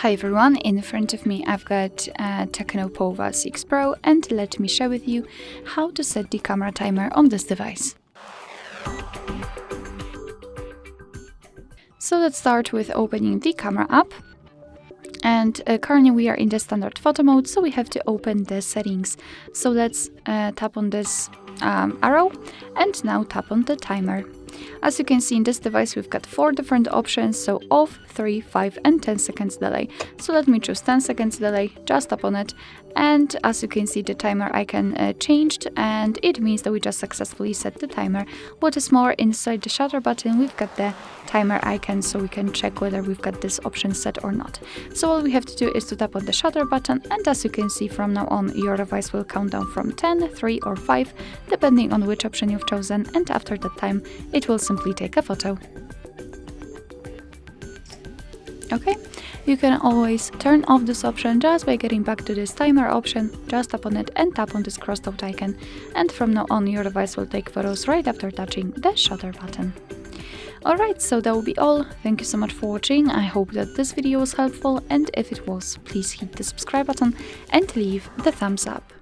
Hi everyone, in front of me I've got Tecno Pova 6 Pro, and let me share with you how to set the camera timer on this device. So let's start with opening the camera app. And currently we are in the standard photo mode, so we have to open the settings. So let's tap on this arrow and now tap on the timer. As you can see in this device we've got 4 different options, so off, 3, 5 and 10 seconds delay. So let me choose 10 seconds delay, just tap on it, and as you can see the timer icon changed, and it means that we just successfully set the timer. What is more, inside the shutter button we've got the timer icon, so we can check whether we've got this option set or not. So all we have to do is to tap on the shutter button, and as you can see from now on your device will count down from 10, 3 or 5 depending on which option you've chosen, and after that time it will simply take a photo. Okay, you can always turn off this option just by getting back to this timer option, just tap on it and tap on this crossed out icon, and from now on your device will take photos right after touching the shutter button. Alright, so that will be all. Thank you so much for watching. I hope that this video was helpful, and if it was, please hit the subscribe button and leave the thumbs up.